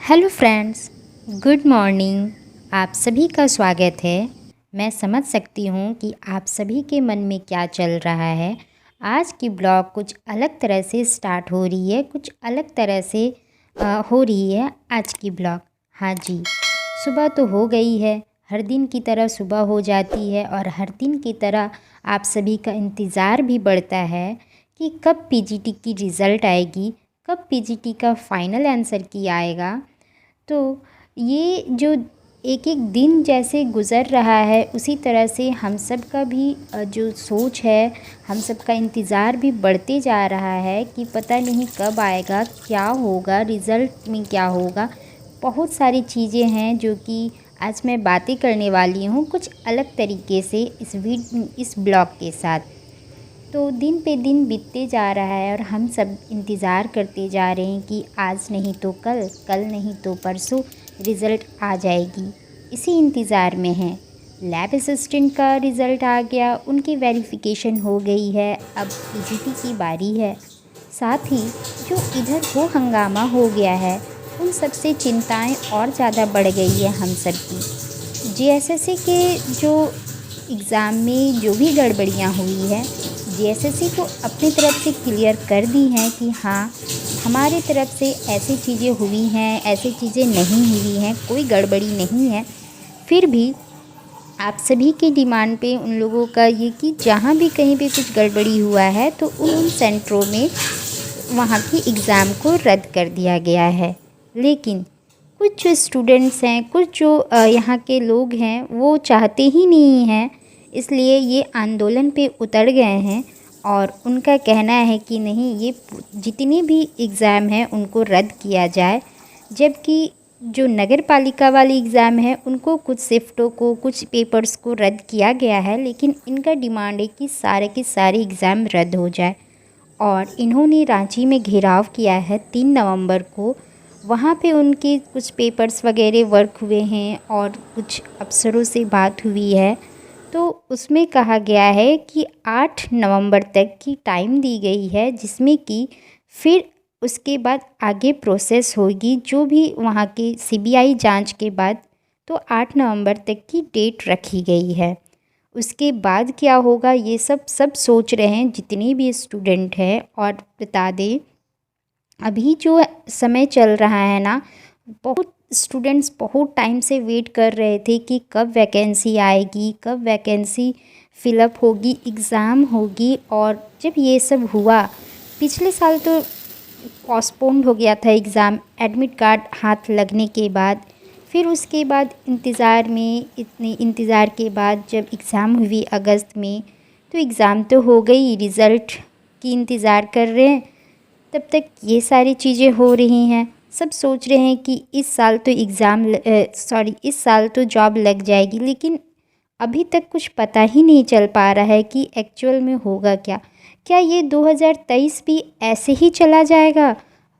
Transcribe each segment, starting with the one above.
Hello friends, good morning. आप सभी का स्वागत है। मैं समझ सकती हूँ कि आप सभी के मन में क्या चल रहा है। आज की ब्लॉग कुछ अलग तरह से स्टार्ट हो रही है, कुछ अलग तरह से हो रही है आज की ब्लॉग। हाँ जी, सुबह तो हो गई है, हर दिन की तरह सुबह हो जाती है और हर दिन की तरह आप सभी का इंतज़ार भी बढ़ता है कि कब पीजीटी की रिज़ल्ट आएगी, कब पीजीटी का फाइनल आंसर की आएगा। तो ये जो एक एक दिन जैसे गुज़र रहा है, उसी तरह से हम सब का भी जो सोच है, हम सब का इंतज़ार भी बढ़ते जा रहा है कि पता नहीं कब आएगा, क्या होगा, रिज़ल्ट में क्या होगा। बहुत सारी चीज़ें हैं जो कि आज मैं बातें करने वाली हूँ कुछ अलग तरीके से इस ब्लॉग के साथ। तो दिन पे दिन बीतते जा रहा है और हम सब इंतज़ार करते जा रहे हैं कि आज नहीं तो कल, कल नहीं तो परसों रिज़ल्ट आ जाएगी। इसी इंतज़ार में हैं। लैब असिस्टेंट का रिज़ल्ट आ गया, उनकी वेरिफिकेशन हो गई है, अब पीजीटी की बारी है। साथ ही जो इधर हो हंगामा हो गया है, उन सब से चिंताएं और ज़्यादा बढ़ गई है हम सब की। जेएसएससी के जो एग्ज़ाम में जो भी गड़बड़ियाँ हुई है, जेएसएससी तो अपनी तरफ से क्लियर कर दी हैं कि हाँ, हमारी तरफ से ऐसी चीज़ें हुई हैं, ऐसी चीज़ें नहीं हुई हैं, कोई गड़बड़ी नहीं है। फिर भी आप सभी की डिमांड पे उन लोगों का ये कि जहाँ भी कहीं पे कुछ गड़बड़ी हुआ है तो उन सेंटरों में वहाँ की एग्ज़ाम को रद्द कर दिया गया है। लेकिन कुछ जो स्टूडेंट्स हैं, कुछ जो यहाँ के लोग हैं, वो चाहते ही नहीं हैं, इसलिए ये आंदोलन पे उतर गए हैं और उनका कहना है कि नहीं, ये जितने भी एग्ज़ाम हैं उनको रद्द किया जाए। जबकि जो नगर पालिका वाली एग्ज़ाम है उनको कुछ शिफ्टों को, कुछ पेपर्स को रद्द किया गया है, लेकिन इनका डिमांड है कि सारे के सारे एग्ज़ाम रद्द हो जाए। और इन्होंने रांची में घेराव किया है 3 नवंबर को। वहाँ पे उनके कुछ पेपर्स वगैरह वर्क हुए हैं और कुछ अफसरों से बात हुई है। तो उसमें कहा गया है कि 8 नवंबर तक की टाइम दी गई है, जिसमें कि फिर उसके बाद आगे प्रोसेस होगी, जो भी वहाँ के सीबीआई जांच के बाद। तो 8 नवंबर तक की डेट रखी गई है। उसके बाद क्या होगा ये सब सोच रहे हैं जितने भी स्टूडेंट हैं। और बता दें, अभी जो समय चल रहा है ना, बहुत स्टूडेंट्स बहुत टाइम से वेट कर रहे थे कि कब वैकेंसी आएगी, कब वैकेंसी फिलअप होगी, एग्ज़ाम होगी। और जब ये सब हुआ, पिछले साल तो पोस्टपोन्ड हो गया था एग्ज़ाम, एडमिट कार्ड हाथ लगने के बाद। फिर उसके बाद इंतज़ार में, इतने इंतज़ार के बाद जब एग्ज़ाम हुई अगस्त में, तो एग्ज़ाम तो हो गई, रिज़ल्ट की इंतज़ार कर रहे हैं। तब तक ये सारी चीज़ें हो रही हैं। सब सोच रहे हैं कि इस साल तो इस साल तो जॉब लग जाएगी, लेकिन अभी तक कुछ पता ही नहीं चल पा रहा है कि एक्चुअल में होगा क्या। क्या ये 2023 भी ऐसे ही चला जाएगा,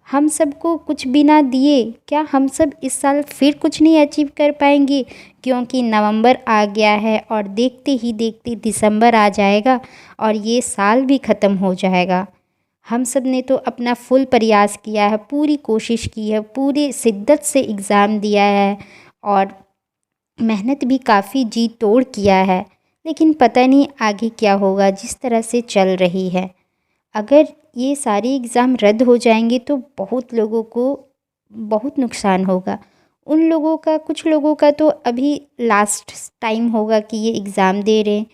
हम सबको कुछ भी ना दिए? क्या हम सब इस साल फिर कुछ नहीं अचीव कर पाएंगे? क्योंकि नवंबर आ गया है और देखते ही देखते दिसंबर आ जाएगा और ये साल भी ख़त्म हो जाएगा। हम सब ने तो अपना फुल प्रयास किया है, पूरी कोशिश की है, पूरी शिद्दत से एग्ज़ाम दिया है और मेहनत भी काफ़ी जी तोड़ किया है। लेकिन पता नहीं आगे क्या होगा जिस तरह से चल रही है। अगर ये सारे एग्ज़ाम रद्द हो जाएंगे तो बहुत लोगों को बहुत नुकसान होगा। उन लोगों का, कुछ लोगों का तो अभी लास्ट टाइम होगा कि ये एग्ज़ाम दे रहे हैं,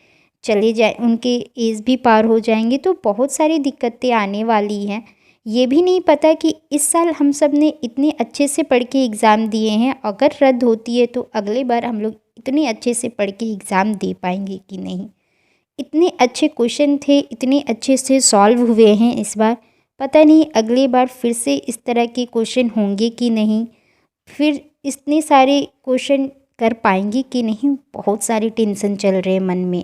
चले जाए, उनके एज भी पार हो जाएंगे, तो बहुत सारी दिक्कतें आने वाली हैं। ये भी नहीं पता कि इस साल हम सब ने इतने अच्छे से पढ़ के एग्ज़ाम दिए हैं, अगर रद्द होती है तो अगले बार हम लोग इतने अच्छे से पढ़ के एग्ज़ाम दे पाएंगे कि नहीं। इतने अच्छे क्वेश्चन थे, इतने अच्छे से सॉल्व हुए हैं इस बार, पता नहीं अगली बार फिर से इस तरह के क्वेश्चन होंगे कि नहीं, फिर इतने सारे क्वेश्चन कर पाएंगे कि नहीं। बहुत सारे टेंशन चल रहे हैं मन में।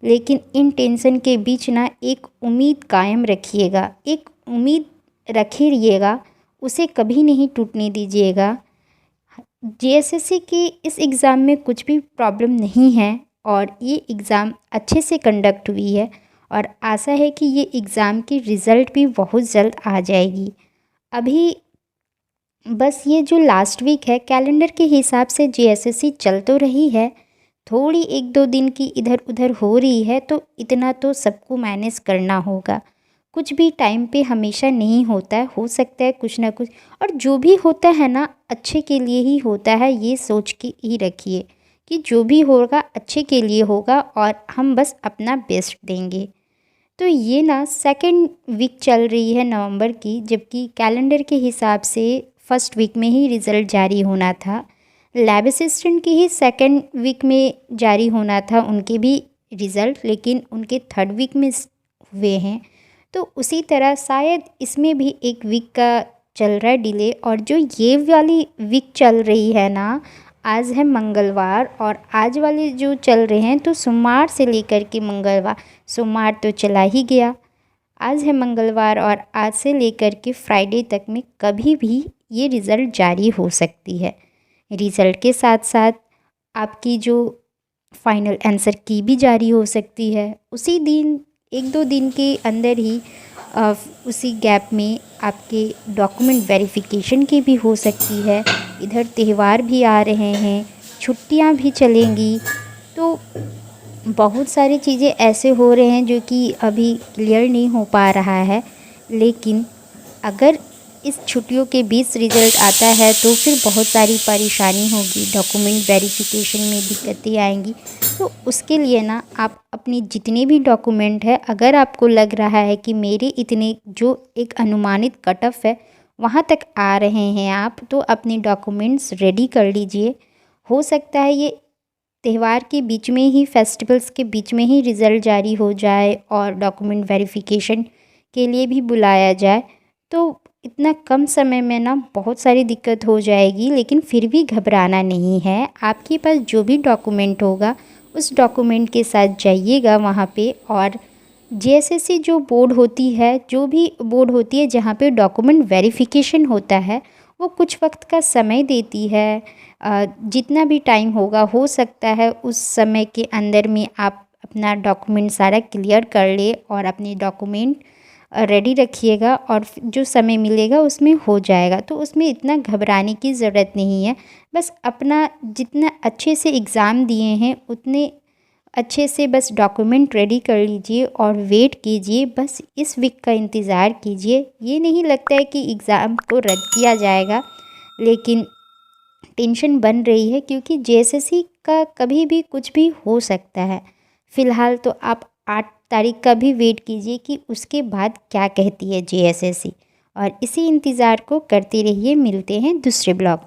लेकिन इन टेंशन के बीच ना एक उम्मीद कायम रखिएगा, एक उम्मीद रखे रहिएगा, उसे कभी नहीं टूटने दीजिएगा। जेएसएससी के इस एग्ज़ाम में कुछ भी प्रॉब्लम नहीं है और ये एग्ज़ाम अच्छे से कंडक्ट हुई है और आशा है कि ये एग्ज़ाम की रिज़ल्ट भी बहुत जल्द आ जाएगी। अभी बस ये जो लास्ट वीक है कैलेंडर के हिसाब से जीएसएससी चल तो रही है, थोड़ी 1-2 दिन की इधर उधर हो रही है, तो इतना तो सबको मैनेज करना होगा। कुछ भी टाइम पे हमेशा नहीं होता है, हो सकता है कुछ ना कुछ, और जो भी होता है ना अच्छे के लिए ही होता है, ये सोच के ही रखिए कि जो भी होगा अच्छे के लिए होगा और हम बस अपना बेस्ट देंगे। तो ये ना सेकंड वीक चल रही है नवंबर की, जबकि कैलेंडर के हिसाब से फर्स्ट वीक में ही रिज़ल्ट जारी होना था। लैब असिस्टेंट की ही सेकंड वीक में जारी होना था उनके भी रिज़ल्ट, लेकिन उनके थर्ड वीक में हुए हैं। तो उसी तरह शायद इसमें भी एक वीक का चल रहा है डिले। और जो ये वाली वीक चल रही है ना, आज है मंगलवार और आज वाले जो चल रहे हैं तो सोमवार से लेकर के मंगलवार, सोमवार तो चला ही गया, आज है मंगलवार और आज से लेकर के फ्राइडे तक में कभी भी ये रिज़ल्ट जारी हो सकती है। रिज़ल्ट के साथ साथ आपकी जो फाइनल आंसर की भी जारी हो सकती है उसी दिन, 1-2 दिन के अंदर ही। उसी गैप में आपके डॉक्यूमेंट वेरिफिकेशन की भी हो सकती है। इधर त्यौहार भी आ रहे हैं, छुट्टियां भी चलेंगी, तो बहुत सारी चीज़ें ऐसे हो रहे हैं जो कि अभी क्लियर नहीं हो पा रहा है। लेकिन अगर इस छुट्टियों के बीच रिज़ल्ट आता है तो फिर बहुत सारी परेशानी होगी, डॉक्यूमेंट वेरिफिकेशन में दिक्कतें आएंगी। तो उसके लिए ना आप अपने जितने भी डॉक्यूमेंट है, अगर आपको लग रहा है कि मेरे इतने जो एक अनुमानित कट ऑफ है वहाँ तक आ रहे हैं आप, तो अपने डॉक्यूमेंट्स रेडी कर लीजिए। हो सकता है ये त्यौहार के बीच में ही, फेस्टिवल्स के बीच में ही रिज़ल्ट जारी हो जाए और डॉक्यूमेंट वेरिफिकेशन के लिए भी बुलाया जाए, तो इतना कम समय में ना बहुत सारी दिक्कत हो जाएगी। लेकिन फिर भी घबराना नहीं है, आपके पास जो भी डॉक्यूमेंट होगा उस डॉक्यूमेंट के साथ जाइएगा वहाँ पे। और जेएसएससी जो बोर्ड होती है, जो भी बोर्ड होती है जहाँ पे डॉक्यूमेंट वेरिफिकेशन होता है, वो कुछ वक्त का समय देती है। जितना भी टाइम होगा, हो सकता है उस समय के अंदर में आप अपना डॉक्यूमेंट सारा क्लियर कर ले और अपने डॉक्यूमेंट रेडी रखिएगा और जो समय मिलेगा उसमें हो जाएगा। तो उसमें इतना घबराने की ज़रूरत नहीं है, बस अपना जितना अच्छे से एग्ज़ाम दिए हैं उतने अच्छे से बस डॉक्यूमेंट रेडी कर लीजिए और वेट कीजिए, बस इस वीक का इंतज़ार कीजिए। ये नहीं लगता है कि एग्ज़ाम को रद्द किया जाएगा, लेकिन टेंशन बन रही है क्योंकि जेएसएससी का कभी भी कुछ भी हो सकता है। फ़िलहाल तो आप 8 तारीख का भी वेट कीजिए कि उसके बाद क्या कहती है जेएसएससी, और इसी इंतज़ार को करते रहिए। मिलते हैं दूसरे ब्लॉग।